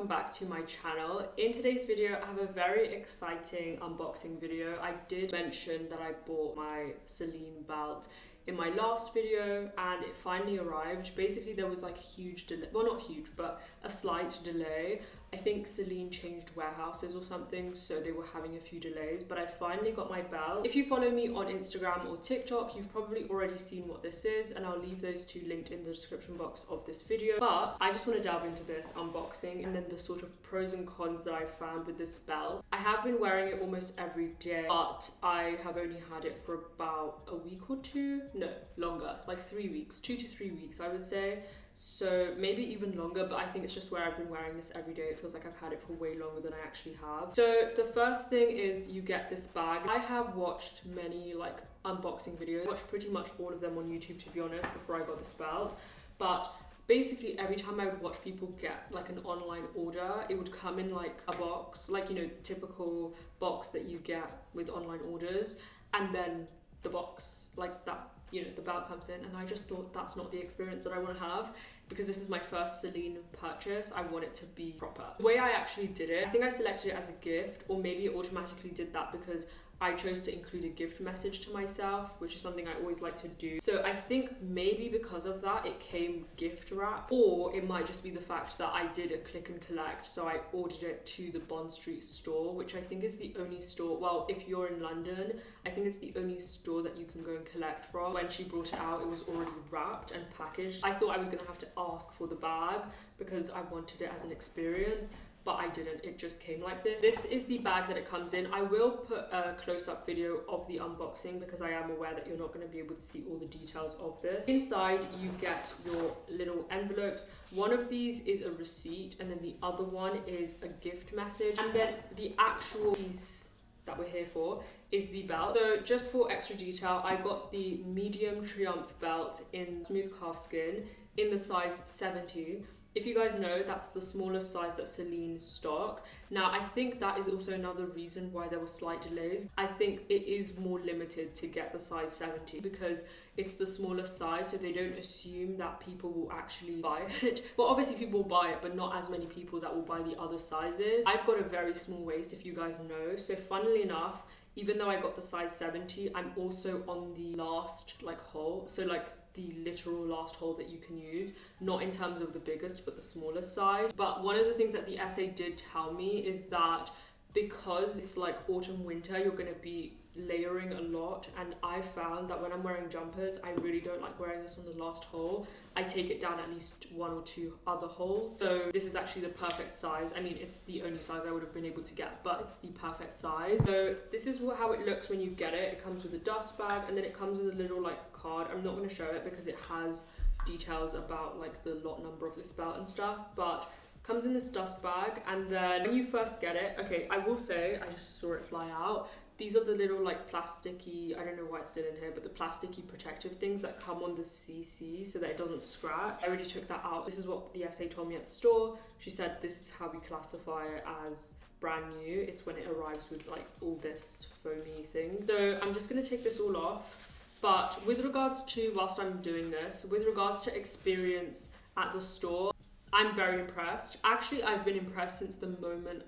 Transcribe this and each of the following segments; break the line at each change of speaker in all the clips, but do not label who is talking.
welcome back to my channel. In today's video I have a very exciting unboxing video. I did mention that I bought my Celine belt in my last video and it finally arrived. Basically there was like a huge delay, well not huge but a slight delay. I think Celine changed warehouses or something, so they were having a few delays, but I finally got my belt. If you follow me on Instagram or TikTok, you've probably already seen what this is, and I'll leave those two linked in the description box of this video. But I just want to delve into this unboxing and then the sort of pros and cons that I found with this belt. I have been wearing it almost every day, but I have only had it for about a week or two. No, longer, like 3 weeks, 2 to 3 weeks I would say. So maybe even longer, but I think it's just where I've been wearing this every day. It feels like I've had it for way longer than I actually have. So the first thing is you get this bag. I have watched many like unboxing videos. I watched pretty much all of them on YouTube, to be honest, before I got this belt. But basically every time I would watch people get like an online order, it would come in like a box, like, you know, typical box that you get with online orders, and then the box like that, you know, the belt comes in, and I just thought that's not the experience that I want to have, because this is my first Celine purchase. I want it to be proper. The way I actually did it, I think I selected it as a gift, or maybe it automatically did that because I chose to include a gift message to myself, which is something I always like to do. So I think maybe because of that it came gift wrap, or it might just be the fact that I did a click and collect, so I ordered it to the Bond Street store, which I think is the only store, well, if you're in London, I think it's the only store that you can go and collect from. When she brought it out, it was already wrapped and packaged. I thought I was gonna have to ask for the bag because I wanted it as an experience, but I didn't. It just came like this. This is the bag that it comes in. I will put a close-up video of the unboxing because I am aware that you're not going to be able to see all the details of this. Inside you get your little envelopes. One of these is a receipt and then the other one is a gift message, and then the actual piece that we're here for is the belt. So just for extra detail, I got the medium Triomphe belt in smooth calfskin in the size 70. If you guys know, that's the smallest size that Celine stock. Now, I think that is also another reason why there were slight delays. I think it is more limited to get the size 70 because it's the smallest size, so they don't assume that people will actually buy it. Well, obviously people will buy it, but not as many people that will buy the other sizes. I've got a very small waist, if you guys know. So funnily enough, even though I got the size 70, I'm also on the last like hole. So like the literal last hole that you can use, not in terms of the biggest but the smallest size. But one of the things that the essay did tell me is that because it's like autumn winter, you're going to be layering a lot, and I found that when I'm wearing jumpers, I really don't like wearing this on the last hole. I take it down at least 1 or 2 other holes. So this is actually the perfect size. I mean, it's the only size I would have been able to get, but it's the perfect size. So this is how it looks when you get it. It comes with a dust bag, and then it comes with a little like card. I'm not going to show it because it has details about like the lot number of this belt and stuff, but comes in this dust bag. And then when you first get it, okay, I will say, I just saw it fly out. These are the little like plasticky, I don't know why it's still in here, but the plasticky protective things that come on the CC so that it doesn't scratch. I already took that out. This is what the essay told me at the store. She said this is how we classify it as brand new. It's when it arrives with like all this foamy thing. So I'm just gonna take this all off. But with regards to, whilst I'm doing this, with regards to experience at the store, I'm very impressed. Actually, I've been impressed since the moment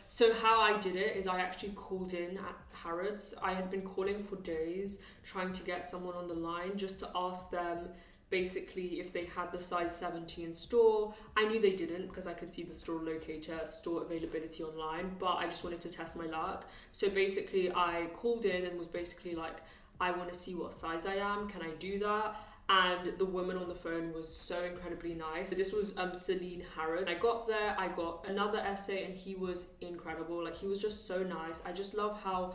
so how I did it is I actually called in at Harrods. I had been calling for days trying to get someone on the line just to ask them basically if they had the size 70 in store. I knew they didn't because I could see the store locator, store availability online, but I just wanted to test my luck. So basically I called in and was basically like, I want to see what size I am, can I do that? And the woman on the phone was so incredibly nice. So this was Celine Harrod. I got there, I got another essay, and he was incredible. Like, he was just so nice. I just love how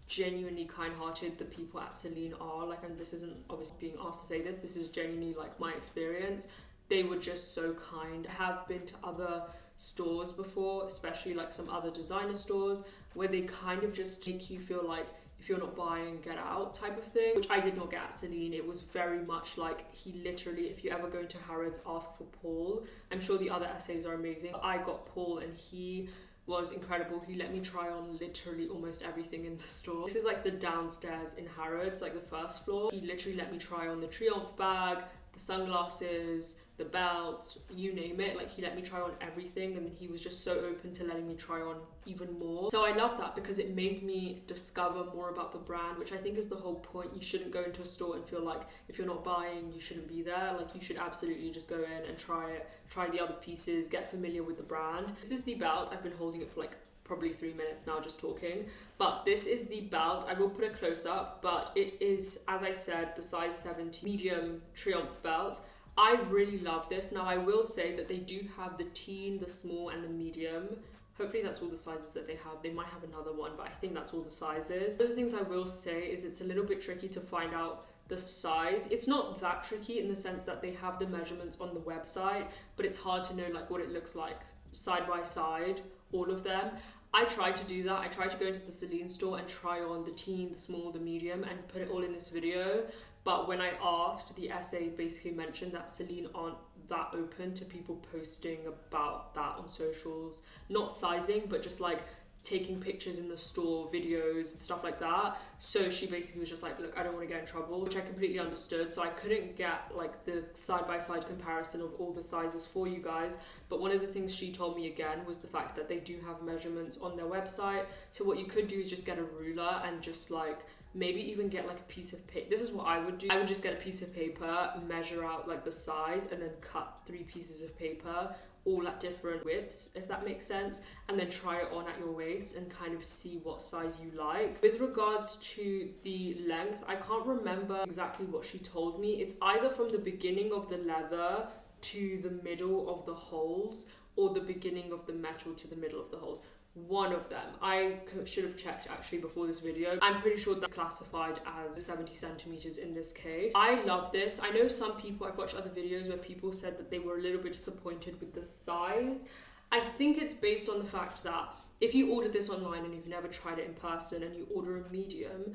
genuinely kind-hearted the people at Celine are. Like, and this isn't obviously being asked to say this, this is genuinely like my experience. They were just so kind. I have been to other stores before, especially like some other designer stores, where they kind of just make you feel like if you're not buying, get out type of thing, which I did not get at Celine. It was very much like he literally, if you ever go into Harrods, ask for Paul. I'm sure the other essays are amazing. I got Paul and he was incredible. He let me try on literally almost everything in the store. This is like the downstairs in Harrods, like the first floor. He literally let me try on the Triomphe bag, the sunglasses, the belt, you name it. Like, he let me try on everything, and he was just so open to letting me try on even more. So I love that because it made me discover more about the brand, which I think is the whole point. You shouldn't go into a store and feel like if you're not buying, you shouldn't be there. Like, you should absolutely just go in and try it, try the other pieces, get familiar with the brand. This is the belt. I've been holding it for like probably 3 minutes now just talking, but this is the belt. I will put a close up, but it is, as I said, the size 70 medium Triomphe belt. I really love this. Now, I will say that they do have the teen, the small, and the medium. Hopefully that's all the sizes that they have. They might have another one, but I think that's all the sizes. One of the things I will say is it's a little bit tricky to find out the size. It's not that tricky in the sense that they have the measurements on the website, but it's hard to know like what it looks like side by side, all of them. I tried to do that. I tried to go into the Celine store and try on the teen, the small, the medium, and put it all in this video. But when I asked, the essay basically mentioned that Celine aren't that open to people posting about that on socials. Not sizing, but just like taking pictures in the store, videos, and stuff like that. So she basically was just like, look, I don't want to get in trouble, which I completely understood. So I couldn't get like the side-by-side comparison of all the sizes for you guys. But one of the things she told me again was the fact that they do have measurements on their website. So what you could do is just get a ruler and just like maybe even get like a piece of paper. This is what I would do. I would just get a piece of paper, measure out like the size, and then cut 3 pieces of paper all at different widths, if that makes sense, and then try it on at your waist and kind of see what size you like. With regards to the length, I can't remember exactly what she told me. It's either from the beginning of the leather to the middle of the holes, or the beginning of the metal to the middle of the holes. One of them. I should have checked actually before this video. I'm pretty sure that's classified as 70 centimeters in this case. I love this. I know some people, I've watched other videos where people said that they were a little bit disappointed with the size. I think it's based on the fact that if you order this online and you've never tried it in person and you order a medium,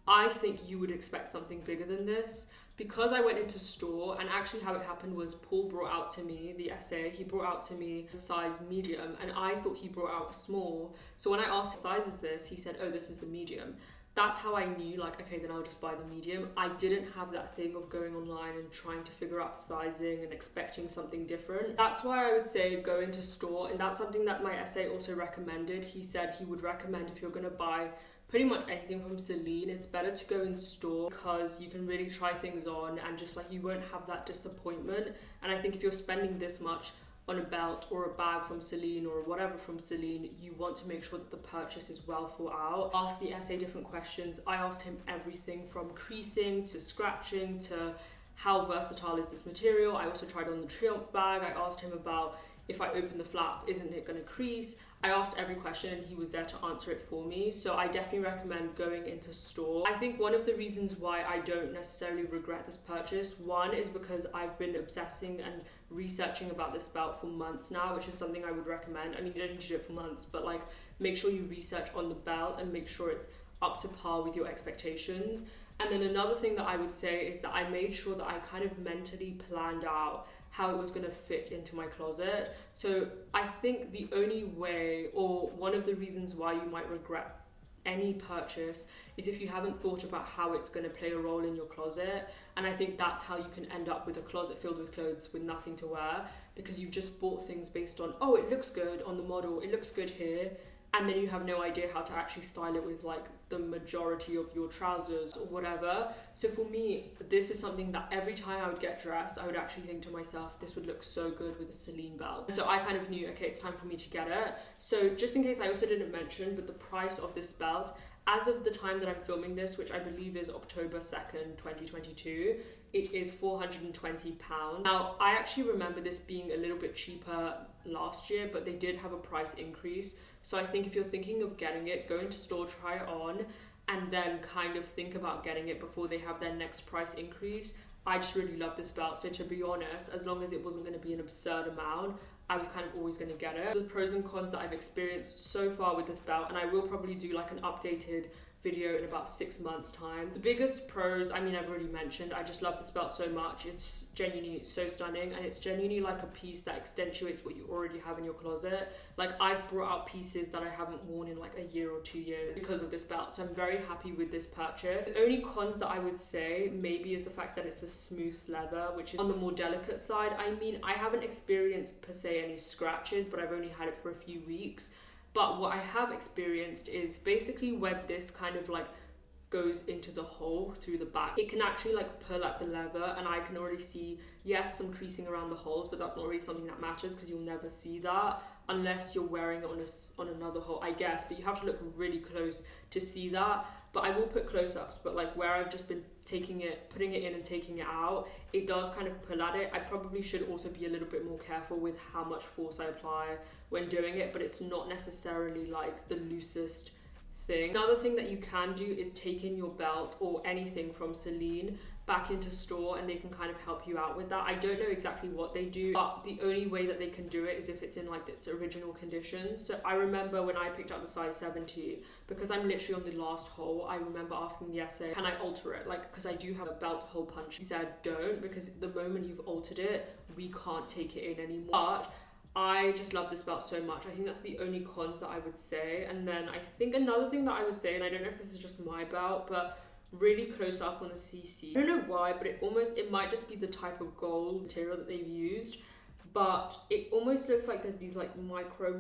I think you would expect something bigger than this. Because I went into store, and actually how it happened was Paul brought out to me the essay. He brought out to me a size medium, and I thought he brought out a small. So when I asked what size is this, he said, oh, this is the medium. That's how I knew, like, okay, then I'll just buy the medium. I didn't have that thing of going online and trying to figure out sizing and expecting something different. That's why I would say go into store, and that's something that my essay also recommended. He said he would recommend if you're gonna buy pretty much anything from Celine, it's better to go in store because you can really try things on and just like you won't have that disappointment. And I think if you're spending this much on a belt or a bag from Celine or whatever from Celine, you want to make sure that the purchase is well thought out. Ask the essay different questions. I asked him everything from creasing to scratching to how versatile is this material. I also tried on the Triomphe bag. I asked him about if I open the flap, isn't it going to crease? I asked every question and he was there to answer it for me. So I definitely recommend going into store. I think one of the reasons why I don't necessarily regret this purchase, one is because I've been obsessing and researching about this belt for months now, which is something I would recommend. I mean, you don't need to do it for months, but like make sure you research on the belt and make sure it's up to par with your expectations. And then another thing that I would say is that I made sure that I kind of mentally planned out how it was going to fit into my closet. So I think the only way, or one of the reasons why you might regret any purchase, is if you haven't thought about how it's going to play a role in your closet. And I think that's how you can end up with a closet filled with clothes with nothing to wear, because you've just bought things based on, oh, it looks good on the model, it looks good here, and then you have no idea how to actually style it with like the majority of your trousers or whatever. So for me, this is something that every time I would get dressed, I would actually think to myself, this would look so good with a Celine belt. And so I kind of knew, okay, it's time for me to get it. So just in case I also didn't mention, but the price of this belt, as of the time that I'm filming this, which I believe is October 2nd, 2022, it is £420. Now, I actually remember this being a little bit cheaper last year, but they did have a price increase. So I think if you're thinking of getting it, go into store, try it on, and then kind of think about getting it before they have their next price increase. I just really love this belt. So to be honest, as long as it wasn't going to be an absurd amount, I was kind of always going to get it. The pros and cons that I've experienced so far with this belt, and I will probably do like an updated video in about 6 months time. The biggest pros, I mean, I've already mentioned, I just love this belt so much. It's genuinely so stunning, and it's genuinely like a piece that accentuates what you already have in your closet. Like, I've brought out pieces that I haven't worn in like a year or 2 years because of this belt, so I'm very happy with this purchase. The only cons that I would say maybe is the fact that it's a smooth leather, which is on the more delicate side. I mean, I haven't experienced per se any scratches, but I've only had it for a few weeks. But what I have experienced is basically where this kind of like goes into the hole through the back, it can actually like pull at the leather, and I can already see, yes, some creasing around the holes, but that's not really something that matters because you'll never see that unless you're wearing it on another hole, I guess. But you have to look really close to see that. But I will put close-ups, but like where I've just been putting it in and taking it out, it does kind of pull at it. I probably should also be a little bit more careful with how much force I apply when doing it, but it's not necessarily like the loosest thing. Another thing that you can do is take in your belt or anything from Celine back into store, and they can kind of help you out with that. I don't know exactly what they do, but the only way that they can do it is if it's in like its original conditions. So I remember when I picked up the size 70, because I'm literally on the last hole, I remember asking the SA, can I alter it? Like, because I do have a belt hole punch. He said don't, because the moment you've altered it, we can't take it in anymore. But I just love this belt so much. I think that's the only cons that I would say. And then I think another thing that I would say, and I don't know if this is just my belt, but really close up on the CC. I don't know why, but it might just be the type of gold material that they've used, but it almost looks like there's these like micro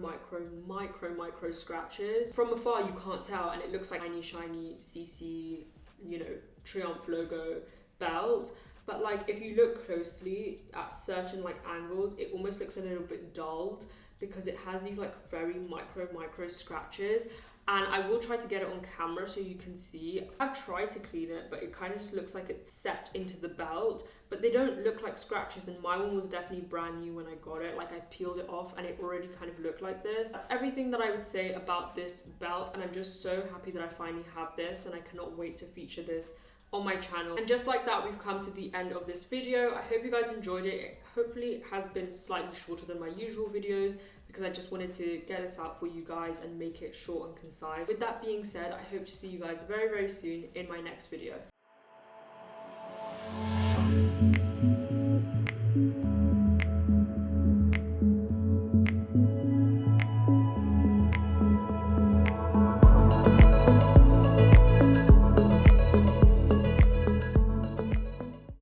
scratches. From afar you can't tell, and it looks like shiny CC, you know, Triomphe logo belt. But like if you look closely at certain like angles, it almost looks a little bit dulled because it has these like very micro scratches. And I will try to get it on camera so you can see. I've tried to clean it, but it kind of just looks like it's set into the belt, but they don't look like scratches, and my one was definitely brand new when I got it. Like, I peeled it off and it already kind of looked like this. That's everything that I would say about this belt, and I'm just so happy that I finally have this, and I cannot wait to feature this on my channel. And just like that, we've come to the end of this video. I hope you guys enjoyed it. Hopefully it has been slightly shorter than my usual videos, because I just wanted to get this out for you guys and make it short and concise. With that being said, I hope to see you guys very, very soon in my next video.